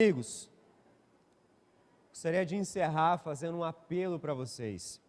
Amigos, gostaria de encerrar fazendo um apelo para vocês.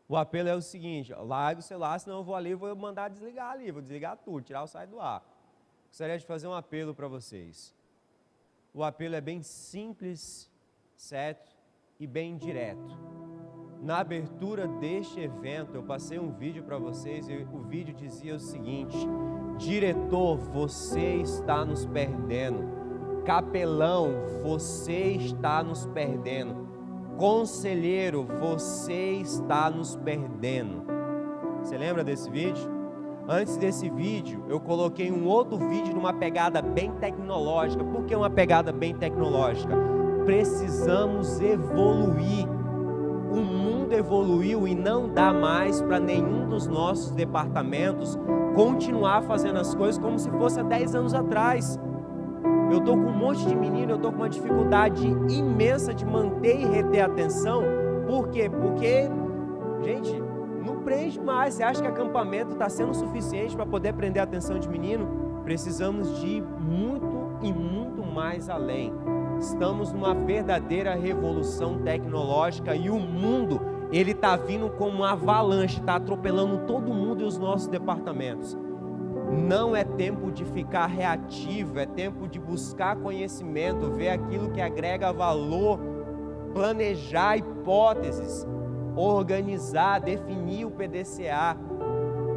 O apelo é o seguinte: largue o celular, senão eu vou ali e vou mandar desligar ali, vou desligar tudo, tirar o site do ar. Gostaria de fazer um apelo para vocês. O apelo é bem simples, certo? E bem direto. Na abertura deste evento, eu passei um vídeo para vocês e o vídeo dizia o seguinte: diretor, você está nos perdendo. Capelão, você está nos perdendo. Conselheiro, você está nos perdendo. Você lembra desse vídeo? Antes desse vídeo, eu coloquei um outro vídeo numa pegada bem tecnológica. Por que uma pegada bem tecnológica? Precisamos evoluir. O mundo evoluiu e não dá mais para nenhum dos nossos departamentos continuar fazendo as coisas como se fosse há 10 anos atrás. Eu estou com um monte de menino, eu estou com uma dificuldade imensa de manter e reter a atenção. Por quê? Porque, gente, não prende mais. Você acha que acampamento está sendo suficiente para poder prender a atenção de menino? Precisamos de ir muito e muito mais além. Estamos numa verdadeira revolução tecnológica e o mundo, ele está vindo como uma avalanche, está atropelando todo mundo e os nossos departamentos. Não é tempo de ficar reativo, é tempo de buscar conhecimento, ver aquilo que agrega valor, planejar hipóteses, organizar, definir o PDCA.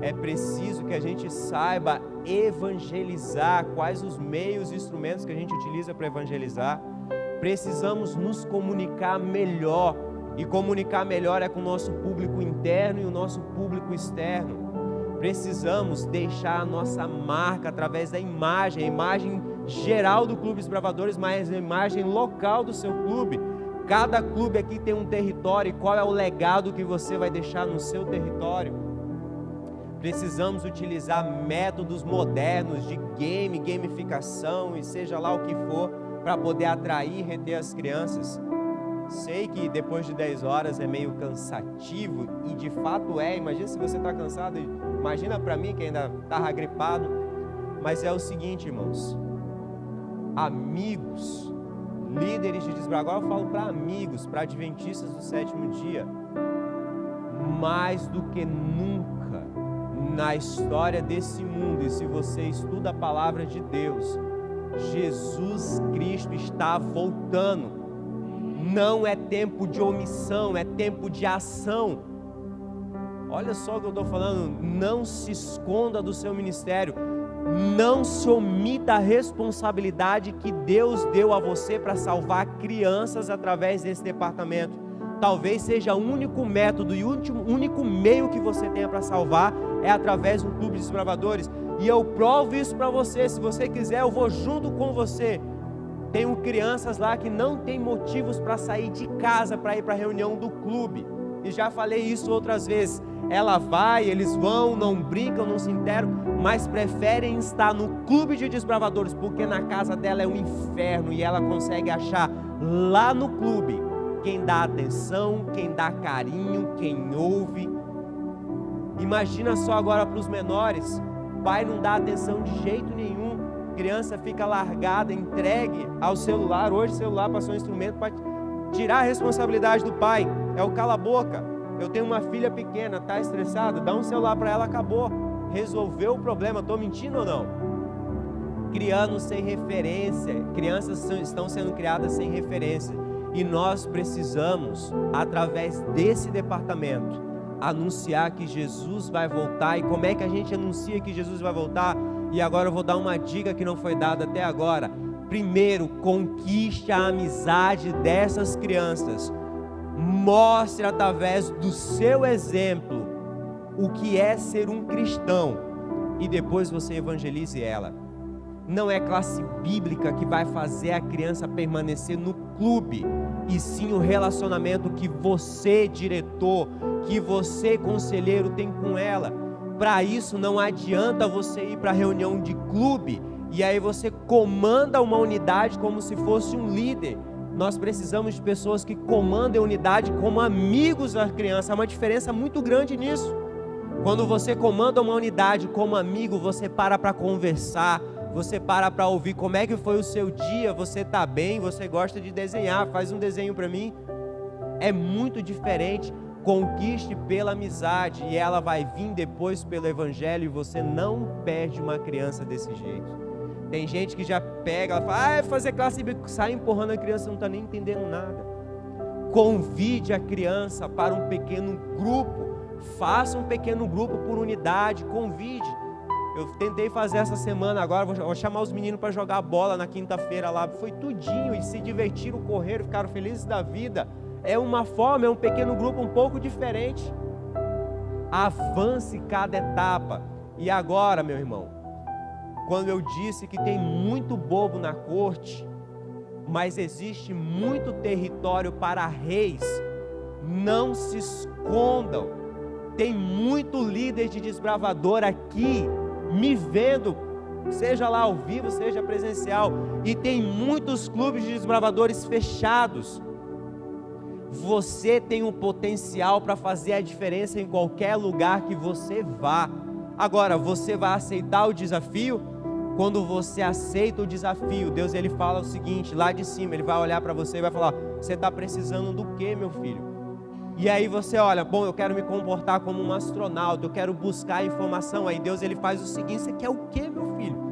É preciso que a gente saiba evangelizar, quais os meios e instrumentos que a gente utiliza para evangelizar. Precisamos nos comunicar melhor, e comunicar melhor é com o nosso público interno e o nosso público externo. Precisamos deixar a nossa marca através da imagem, a imagem geral do Clube Desbravadores, mas a imagem local do seu clube. Cada clube aqui tem um território, e qual é o legado que você vai deixar no seu território? Precisamos utilizar métodos modernos de gamificação e seja lá o que for, para poder atrair e reter as crianças. Sei que depois de 10 horas é meio cansativo, e de fato é. Imagina se você está cansado, imagina para mim que ainda estava gripado. Mas é o seguinte, irmãos, amigos, líderes de desbravar, eu falo para amigos, para adventistas do sétimo dia, mais do que nunca na história desse mundo, e se você estuda a palavra de Deus, Jesus Cristo está voltando. Não é tempo de omissão, é tempo de ação. Olha só o que eu estou falando. Não se esconda do seu ministério. Não se omita a responsabilidade que Deus deu a você para salvar crianças através desse departamento. Talvez seja o único método e o único meio que você tenha para salvar é através do Clube de Desbravadores. E eu provo isso para você. Se você quiser, eu vou junto com você. Tenho crianças lá que não têm motivos para sair de casa para ir para a reunião do clube. E já falei isso outras vezes. Ela vai, eles vão, não brincam, não se interam, mas preferem estar no Clube de Desbravadores, porque na casa dela é um inferno e ela consegue achar lá no clube quem dá atenção, quem dá carinho, quem ouve. Imagina só agora para os menores. Pai não dá atenção de jeito nenhum. Criança fica largada, entregue ao celular. Hoje o celular passou um instrumento para tirar a responsabilidade do pai. É o cala a boca. Eu tenho uma filha pequena, está estressada, dá um celular para ela, acabou. Resolveu o problema. Estou mentindo ou não? Criando sem referência. Crianças estão sendo criadas sem referência. E nós precisamos, através desse departamento, anunciar que Jesus vai voltar. E como é que a gente anuncia que Jesus vai voltar? E agora eu vou dar uma dica que não foi dada até agora. Primeiro, conquiste a amizade dessas crianças. Mostre através do seu exemplo o que é ser um cristão. E depois você evangelize ela. Não é classe bíblica que vai fazer a criança permanecer no clube, e sim o relacionamento que você, diretor, que você, conselheiro, tem com ela. Para isso não adianta você ir para a reunião de clube e aí você comanda uma unidade como se fosse um líder. Nós precisamos de pessoas que comandem a unidade como amigos da criança. Há uma diferença muito grande nisso. Quando você comanda uma unidade como amigo, você para conversar, você para ouvir como é que foi o seu dia, você está bem, você gosta de desenhar, faz um desenho para mim. É muito diferente. Conquiste pela amizade e ela vai vir depois pelo evangelho, e você não perde uma criança desse jeito. Tem gente que já pega, ela fala, fazer classe bíblica, sai empurrando a criança, não está nem entendendo nada. Convide a criança para um pequeno grupo, faça um pequeno grupo por unidade, convide. Eu tentei fazer essa semana agora, vou chamar os meninos para jogar bola na quinta-feira lá, foi tudinho, e se divertiram, correram, ficaram felizes da vida. É uma forma, é um pequeno grupo um pouco diferente. Avance cada etapa. E agora, meu irmão, quando eu disse que tem muito bobo na corte, mas existe muito território para reis, não se escondam. Tem muito líder de desbravador aqui, me vendo, seja lá ao vivo, seja presencial, e tem muitos clubes de desbravadores fechados. Você tem um potencial para fazer a diferença em qualquer lugar que você vá. Agora, você vai aceitar o desafio? Quando você aceita o desafio, Deus ele fala o seguinte, lá de cima, ele vai olhar para você e vai falar, você está precisando do quê, meu filho? E aí você olha, bom, eu quero me comportar como um astronauta, eu quero buscar informação. Aí Deus ele faz o seguinte, você quer o quê, meu filho?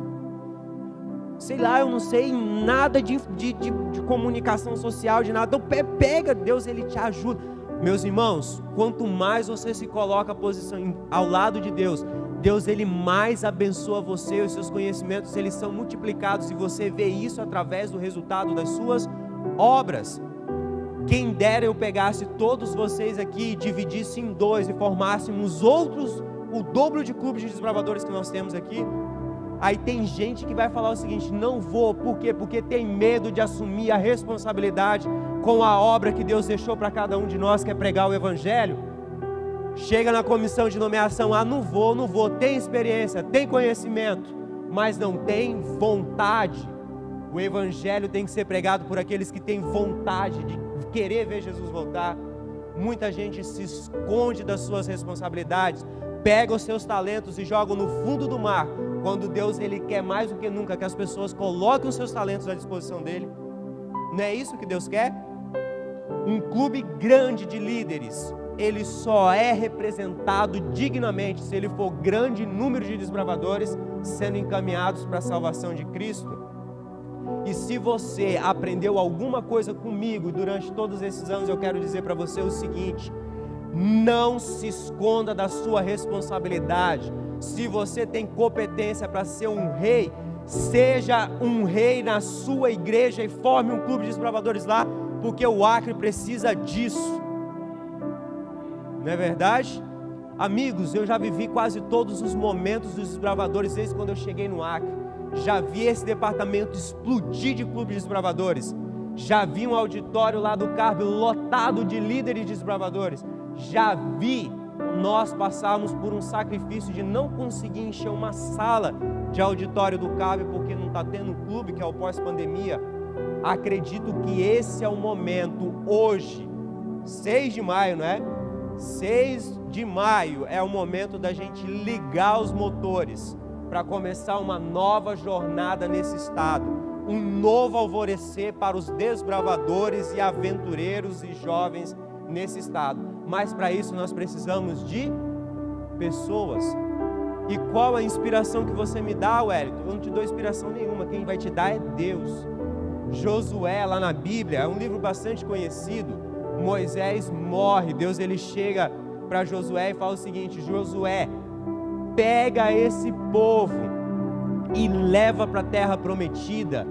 Sei lá, eu não sei nada de comunicação social, de nada. Então pega, Deus ele te ajuda. Meus irmãos, quanto mais você se coloca ao lado de Deus, Deus ele mais abençoa você, os seus conhecimentos eles são multiplicados, e você vê isso através do resultado das suas obras. Quem dera eu pegasse todos vocês aqui, dividisse em dois e formássemos o dobro de clubes de desbravadores que nós temos aqui. Aí tem gente que vai falar o seguinte, não vou, por quê? Porque tem medo de assumir a responsabilidade com a obra que Deus deixou para cada um de nós, que é pregar o evangelho. Chega na comissão de nomeação, não vou, tem experiência, tem conhecimento, mas não tem vontade. O evangelho tem que ser pregado por aqueles que têm vontade de querer ver Jesus voltar. Muita gente se esconde das suas responsabilidades, pega os seus talentos e joga no fundo do mar, quando Deus ele quer mais do que nunca que as pessoas coloquem os seus talentos à disposição dele. Não é isso que Deus quer? Um clube grande de líderes, ele só é representado dignamente se ele for grande número de desbravadores sendo encaminhados para a salvação de Cristo. E se você aprendeu alguma coisa comigo durante todos esses anos, eu quero dizer para você o seguinte: não se esconda da sua responsabilidade. Se você tem competência para ser um rei, seja um rei na sua igreja e forme um clube de desbravadores lá, porque o Acre precisa disso. Não é verdade? Amigos, eu já vivi quase todos os momentos dos desbravadores desde quando eu cheguei no Acre. Já vi esse departamento explodir de clube de desbravadores. Já vi um auditório lá do Carmo lotado de líderes de desbravadores. Já vi nós passarmos por um sacrifício de não conseguir encher uma sala de auditório do Carmo porque não está tendo clube, que é o pós-pandemia. Acredito que esse é o momento hoje, 6 de maio, não é? 6 de maio é o momento da gente ligar os motores para começar uma nova jornada nesse estado, um novo alvorecer para os desbravadores e aventureiros e jovens nesse estado. Mas para isso nós precisamos de pessoas. E qual a inspiração que você me dá, Wellington? Eu não te dou inspiração nenhuma, quem vai te dar é Deus. Josué, lá na Bíblia, é um livro bastante conhecido. Moisés morre, Deus ele chega para Josué e fala o seguinte: Josué, pega esse povo e leva para a terra prometida.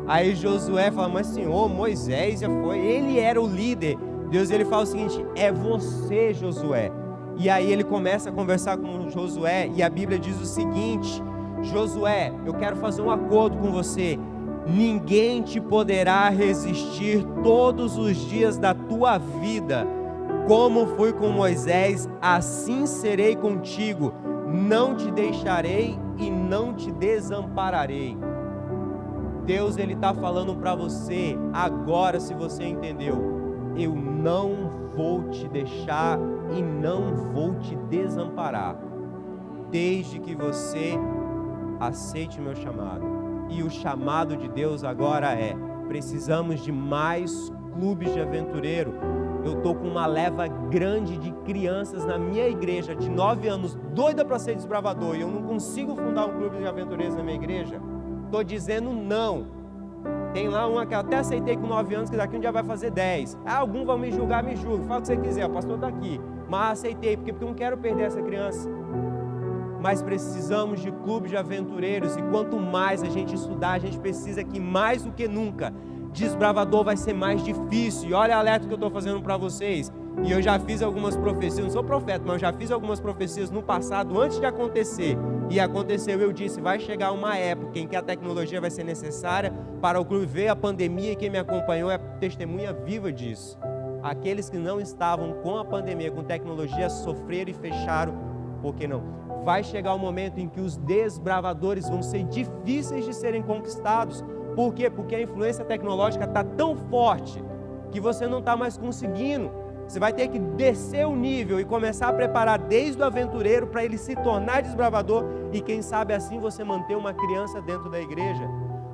Aí Josué fala, mas Senhor, Moisés já foi, ele era o líder. Deus ele fala o seguinte: é você, Josué. E aí ele começa a conversar com Josué e a Bíblia diz o seguinte: Josué, eu quero fazer um acordo com você. Ninguém te poderá resistir todos os dias da tua vida. Como fui com Moisés, assim serei contigo. Não te deixarei e não te desampararei. Deus ele está falando para você agora, se você entendeu: eu não vou te deixar e não vou te desamparar, desde que você aceite o meu chamado. E o chamado de Deus agora é: precisamos de mais clubes de aventureiro. Eu estou com uma leva grande de crianças na minha igreja, de 9 anos, doida para ser desbravador, e eu não consigo fundar um clube de aventureiros na minha igreja. Estou dizendo não. Tem lá uma que eu até aceitei com 9 anos, que daqui um dia vai fazer 10. Alguns vão me julgar, me julgue, fala o que você quiser, o pastor está aqui. Mas aceitei, porque eu não quero perder essa criança. Mas precisamos de clubes de aventureiros, e quanto mais a gente estudar, a gente precisa que mais do que nunca, desbravador vai ser mais difícil. E olha a alerta que eu estou fazendo para vocês. E eu já fiz algumas profecias, não sou profeta, mas eu já fiz algumas profecias no passado, antes de acontecer. E aconteceu, eu disse, vai chegar uma época em que a tecnologia vai ser necessária para o clube. Veio a pandemia, e quem me acompanhou é testemunha viva disso. Aqueles que não estavam com a pandemia, com tecnologia, sofreram e fecharam. Por que não? Vai chegar o momento em que os desbravadores vão ser difíceis de serem conquistados. Por quê? Porque a influência tecnológica está tão forte que você não está mais conseguindo. Você vai ter que descer o nível e começar a preparar desde o aventureiro para ele se tornar desbravador, e quem sabe assim você manter uma criança dentro da igreja.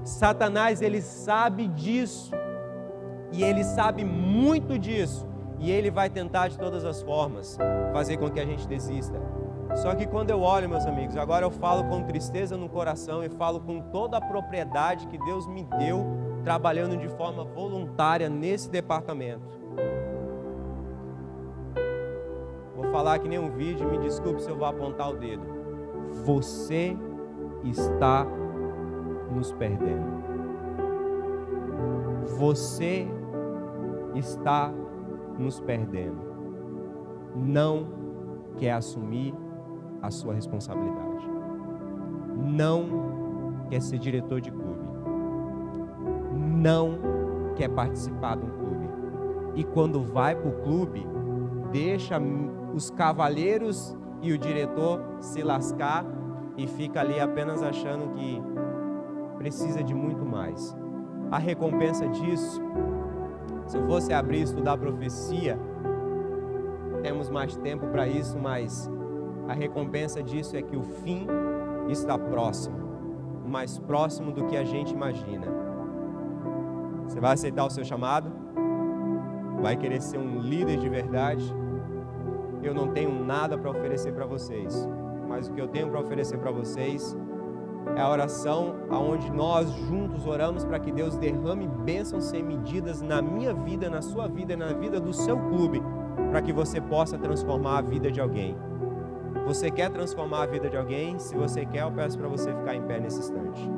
Satanás, ele sabe disso, e ele sabe muito disso, e ele vai tentar de todas as formas fazer com que a gente desista. Só que quando eu olho, meus amigos, agora eu falo com tristeza no coração e falo com toda a propriedade que Deus me deu, trabalhando de forma voluntária nesse departamento. Vou falar que nem um vídeo, me desculpe se eu vou apontar o dedo. Você está nos perdendo. Você está nos perdendo. Não quer assumir a sua responsabilidade. Não quer ser diretor de clube. Não quer participar de um clube. E quando vai para o clube, deixa os cavalheiros e o diretor se lascar e fica ali apenas achando que precisa de muito mais. A recompensa disso, se eu fosse abrir e estudar profecia, temos mais tempo para isso, mas a recompensa disso é que o fim está próximo, mais próximo do que a gente imagina. Você vai aceitar o seu chamado? Vai querer ser um líder de verdade? Eu não tenho nada para oferecer para vocês, mas o que eu tenho para oferecer para vocês é a oração onde nós juntos oramos para que Deus derrame bênçãos sem medidas na minha vida, na sua vida e na vida do seu clube, para que você possa transformar a vida de alguém. Você quer transformar a vida de alguém? Se você quer, eu peço para você ficar em pé nesse instante.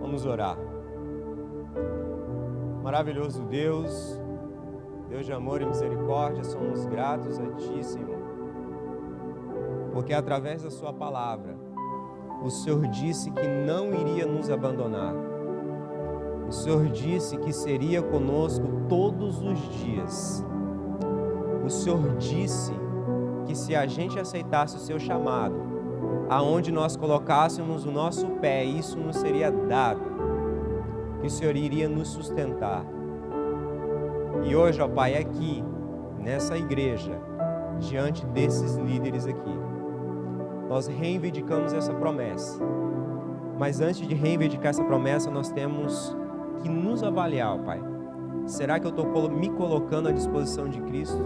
Vamos orar. Maravilhoso Deus, Deus de amor e misericórdia, somos gratos a Ti, Senhor, porque através da Sua palavra, o Senhor disse que não iria nos abandonar. O Senhor disse que seria conosco todos os dias. O Senhor disse que se a gente aceitasse o Seu chamado, aonde nós colocássemos o nosso pé, isso nos seria dado, que o Senhor iria nos sustentar. E hoje, ó Pai, aqui, nessa igreja, diante desses líderes aqui, nós reivindicamos essa promessa. Mas antes de reivindicar essa promessa, nós temos que nos avaliar, ó Pai. Será que eu estou me colocando à disposição de Cristo?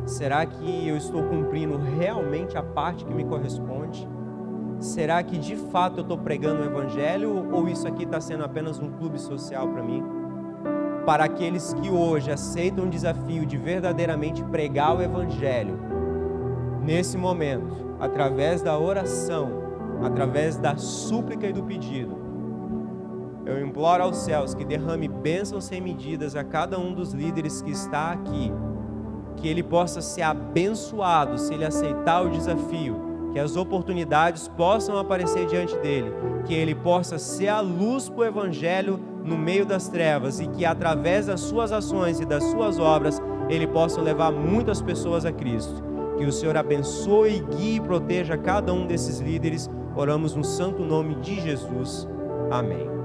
Será que eu estou cumprindo realmente a parte que me corresponde? Será que de fato eu estou pregando o Evangelho, ou isso aqui está sendo apenas um clube social para mim? Para aqueles que hoje aceitam o desafio de verdadeiramente pregar o Evangelho, nesse momento, através da oração, através da súplica e do pedido, eu imploro aos céus que derrame bênçãos sem medidas a cada um dos líderes que está aqui, que ele possa ser abençoado se ele aceitar o desafio, que as oportunidades possam aparecer diante dele, que ele possa ser a luz para o Evangelho no meio das trevas, e que através das suas ações e das suas obras, ele possa levar muitas pessoas a Cristo. Que o Senhor abençoe, guie e proteja cada um desses líderes. Oramos no santo nome de Jesus. Amém.